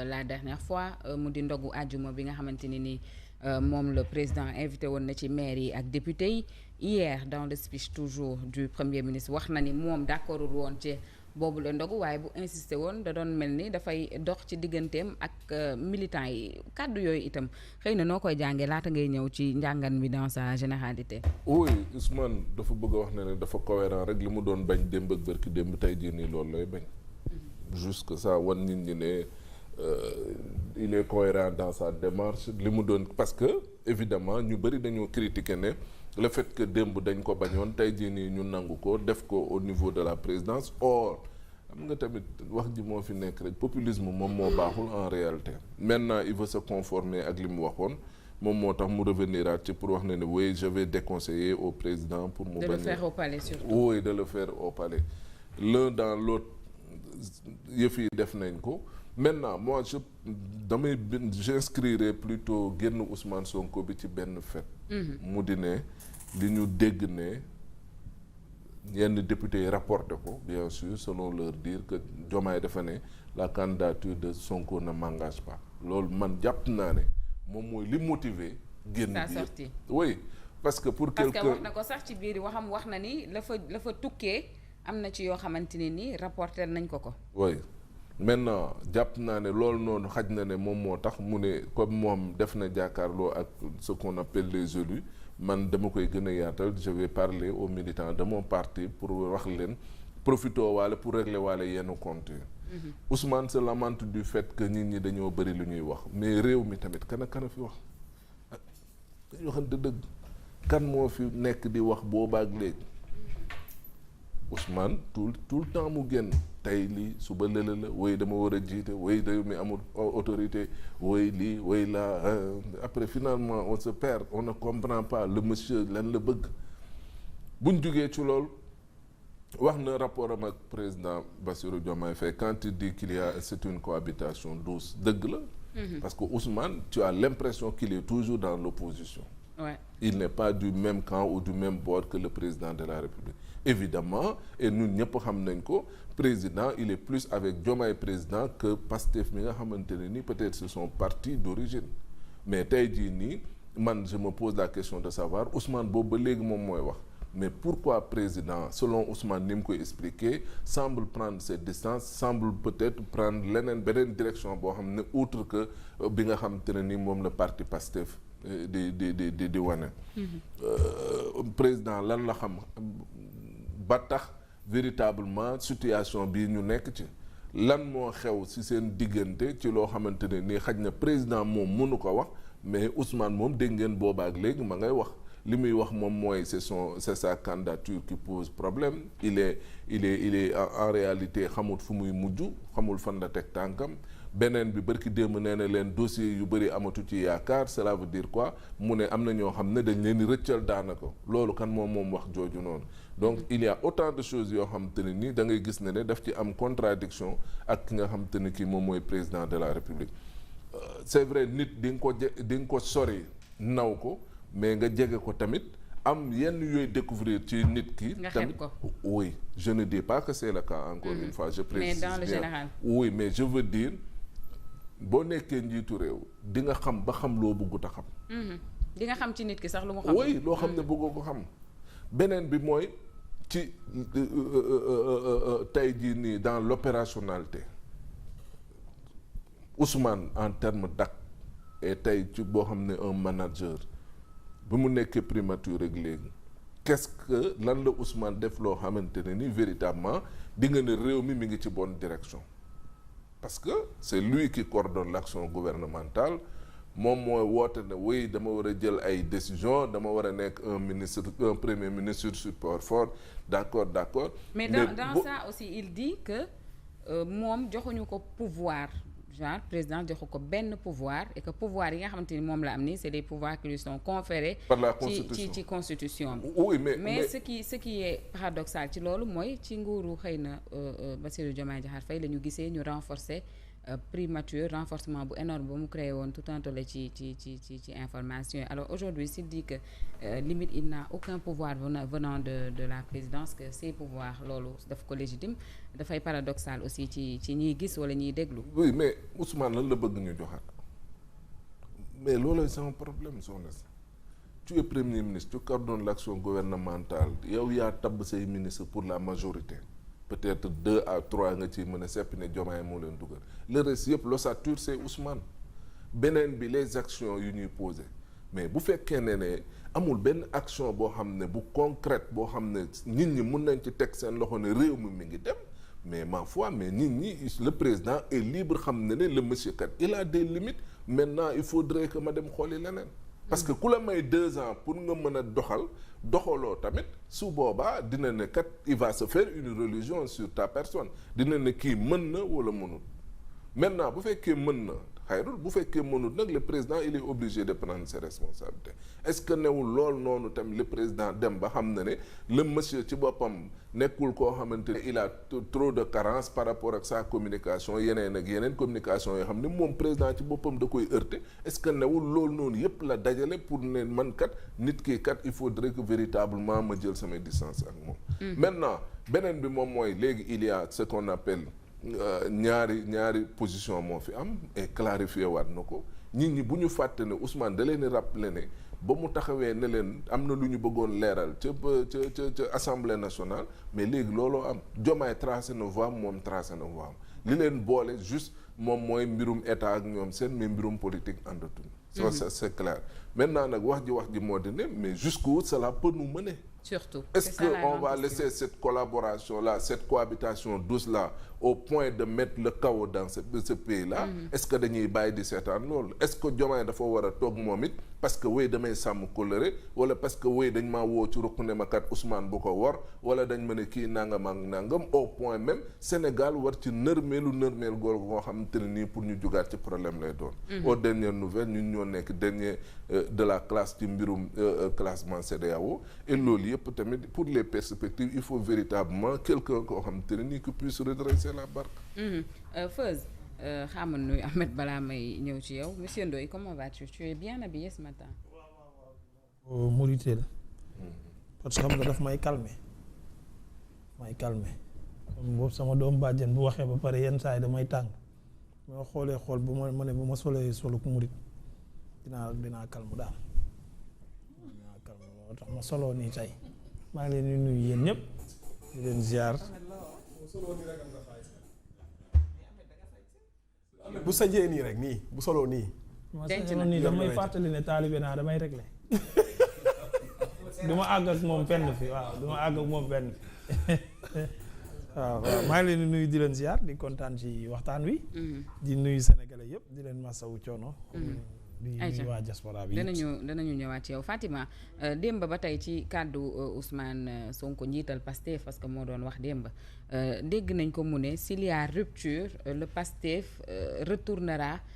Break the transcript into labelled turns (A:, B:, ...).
A: la dernière fois mu di ndogu àjjuma bi nga xamante ni moom le président invité woon na ci maire yi ak député yi hier dans le speech toujours du premier ministre wax na ni moom d'accordul woon ci boobu la ndogu waaye bu insisté woon da doon mel ni dafay dox ci digganteem ak militants yi kàddu yooyu itam xëy na noo koy jàngee laata ngay ñëw ci njàngan bi dans sa généralité.
B: oui Ousmane dafa bëgg a wax ne dafa cohérent rek li mu doon bañ démb ak bërki démb tey jii nii loolu lay bañ. juste que ça wan nit ñi ne il est cohérent dans sa démarche li mu doon parce que évidemment ñu bëri dañoo critiquer ne le fait que démb dañ ko bañoon tey jii nii ñu nangu ko def ko au niveau de la présidence or xam nga tamit wax ji moo fi nekk rek populisme moom moo baaxul en réalité maintenant il veut se conformer ak li mu waxoon moom moo tax mu revenir ci pour wax ne oui je vais déconseiller au président pour mu bañ
A: de le faire au palais surtout.
B: oui de le faire au palais l'un dans l'autre yëf yi def nañ ko maintenant moi j'inscrirais plutôt génn Ousmane Sonko bi ci benn fait mu di ne li ñu dégg ne yenn députés yi rapporté ko bien sûr selon leur dire que Diomaye dafa ne la candidature de Sonko ne m'engage pas loolu man jàpp naa ne moom mooy li motiver génn
A: sa
B: biir
A: sortie.
B: oui parce que pour quelqu'un
A: wax na ko sax ci biir waxam wax na ni la fa tukkee am na ci yoo xamante ne ni rapporter nañ ko.
B: oui maintenant jàpp naa ne loolu noonu xaj na ne moom moo tax mu ne comme moom def na jàkkaarloo ak ce qu'on appelle les élus man dama koy gën a yaatal je vais parler aux militants de mon parti pour wax leen profito waale pour régler waale yenn compte yi Ousmane se lamente du fait que nit ñi dañoo bëri lu ñuy wax mais réew mi tamit kan a fi wax dañu waxante dëgg kan moo fi nekk di wax boobaak léegi Ousmane tout le temps mu génn tey lii suba lëla la woy dama war a jiite woy réew mi amul autorité woy lii woy laa après finalement on se perd on ne comprend pas le monsieur lan la bëgg buñ jugee ci loolu wax na rapport am ak président Bassirou Diomaye Faye quand il dit qu'il y a c'est une cohabitation douce dëgg la parce que Ousmane tu as l'impression qu'il est toujours dans l'opposition. Ouais. Il n'est pas du même camp ou du même bord que le président de la République évidemment et ñun ñëpp xam nañ ko président il est plus avec Diomaye président que Pastef mi nga xamante ne ni peut-être c'est son parti d'origine mais tey jii nii man je me pose la question de savoir Ousmane boobu ba léegi moom mooy wax mais pourquoi président selon Ousmane ni mu koy expliquer semble prendre ses distances semble peut-être prendre beneen direction boo xam ne outre que bi nga xamante ne ni moom la parti Pastef di wane président lan la xam ba tax véritablement situation bii ñu nekk ci lan moo xew ci seen diggante ci loo xamante ne nii xaj na président moom mënu ko wax mais Ousmane moom dégg ngeen boobaak léegi ma ngay wax li muy wax moom mooy c'est sa candidature qui pose problème il est en réalité xamul fu muy mujj xamul fan la teg tànkam beneen bi barki démb nee na leen dossier yu bëri amatu ci yaakaar cela veut dire quoi mu ne am na ñoo xam ne dañ leen di rëccal daanaka loolu kan moom wax jooju noonu donc il y a autant de choses yoo xam te ne ni da ngay gis ne daf ci am contradiction ak ki nga xam te ne kii moom mooy président de la République c'est vrai nit di nga ko sori naw ko mais nga jege ko tamit am yenn yooyu découvrir ci nit ki tamit oui je ne dis pas que c'est le cas encore une fois je précise
A: mais dans le général
B: oui mais je veux dire boo nekkee njiitu réew di nga xam ba xam loo bëggut a xam
A: di nga xam ci nit ki sax lu mu xam
B: oui loo xam ne bëggoo ko xam beneen bi mooy ci tey jii nii dans l'opérationnalité Ousmane en termes d'acte et tey ci boo xam ne un manager bi mu nekkee primature rek léegi qu'est-ce que lan la Ousmane def loo xamante ne ni véritablement di nga ne réew mi ngi ci bonne direction parce que c'est lui qui coordonne l'action gouvernementale moom mooy woote ne oui dama war a jël ay décisions dama war a nekk un premier ministre support fort d'accord
A: mais dans ça aussi il dit que moom joxuñu ko pouvoir genre président joxu ko benn pouvoir et que pouvoir yi nga xamante ni moom la am nii c'est des pouvoirs qui lui sont conférés
B: par la constitution
A: ci constitution bi
B: oui
A: mais ce qui est paradoxal ci loolu mooy ci nguuru xëy na Bassirou Diomaye Diakhar Faye la ñu gisee ñu renforcer primature renforcement bu énorme ba mu créé woon tout un tollé ci information yi alors aujourd'hui s'il dit que limite il n'a aucun pouvoir venant de la présidence, que ces pouvoirs loolu daf ko légitime, dafay paradoxal aussi ci ñiy gis wala ñiy déglu.
B: oui mais Ousmane lan la bëgg ñu joxaat mais loolu c'est un problème soxna si. Tu es premier ministre, tu coordonnes l'action gouvernementale yow yaa tabb say ministre pour la majorité peut-être 2 à 3 nga ciy mën a seppi ne Diomaye moo leen dugal le reste yëpp l'ossature c'est Ousmane. beneen bi les actions yu ñuy posé mais bu fekkee ne amul benn action boo xam ne bu concrète boo xam ne nit ñi mun nañ ci teg seen loxo ne réew mi ngi dem mais ma foi mais nit ñi le président est libre xam ne le monsieur kat il a des limites maintenant il faudrait que ma dem xooli leneen. parce que ku la may 2 ans pour nga mën a doxaloo tamit su boobaa dina ne kat il va se faire une religion sur ta personne dina ne kii mën na wala mënul maintenant bu fekkee mën na xayrul bu fekkee mënul nag le président il est obligé de prendre ses responsabilités est-ce que newul loolu noonu tamit le président dem ba xam ne le monsieur ci boppam nekkul koo xamante ne il a trop de carence par rapport ak sa communication yeneen ak yeneen communication yoo xam ne moom président ci boppam da koy heurter est-ce que newul loolu noonu yëpp la dajale pour ne man kat nit ki kat il faudrait que véritablement ma jël samay distance ak moom. Maintenant beneen bi moom mooy léegi il y a ce qu'on appelle ñaari position moo fi am et clarifié waat na ko nit ñi bu ñu fàtte ne Ousmane da leen di rappeler ne ba mu taxawee ne leen am na lu ñu bëggoon leeral ca assemblée nationale mais léegi looloo am Diomaye tracé na voie moom tracé na voie li leen boole juste moom mooy mbirum état ak ñoom seen mais mbirum politique àndatuñu. ça c'est clair maintenant nag wax ji moo di ne mais jusqu'où cela peut nous mener.
A: Surtout.
B: Est-ce qu'on va laisser cette collaboration-là, cette cohabitation douce-là, au point de mettre le chaos dans ce pays-là? Est-ce que dañuy bàyyi di seetaan loolu? Est-ce que Diomaye dafa war a toog moom it parce que wéy damay sàmm kóllëre wala parce que wéy dañ maa woo ci rukk ne ma kat Ousmane bu ko war wala dañ ma ne kii nangam ak nangam au point même Sénégal war ci nërmeel góor goo xamante ne nii pour ñu jugaat ci problème lay doon. Aux dernières nouvelles ñun ñoo nekk dernier de la classe ci mbirum classement CEDEAO et loolu yëpp tamit pour les perspectives il faut véritablement quelqu'un koo xamante ne nii qui puisse redresser la barque.
A: Feuz xaaral nuyu Ahmed balaa may ñëw ci yow monsieur Ndoye comment vas-tu? Tu es bien habillé ce matin.
C: waaw Mauritanie la parce que xam nga daf may calmer boobu sama doom bàjjen bu waxee ba pare yenn saa yi damay tàng moo xoolee xool bu ma ne bu ma solee solu ku murit dinaa calme daal moo tax ma soloo nii tey maa ngi leen di nuyu yéen ñëpp di leen ziar.
D: bu sajee nii rek nii bu soloo nii.
C: denc na nii damay fàttali ne taalibe naa damay réglé. du ma àgg ak moom fenn fi waaw du ma àgg ak moom fenn waaw maa ngi leen di nuyu di leen ziar di kontaan ci waxtaan wi. di nuyu sénégalais yëpp di leen masawu coono. di nuyu waa diaspora bi danañu
A: ñëwaat ci yow Fatima démb ba tey ci kàddu Ousmane Sonko njiital Pastef parce que moo doon wax démb dégg nañ ko mu ne s'il y a rupture le Pastef retournera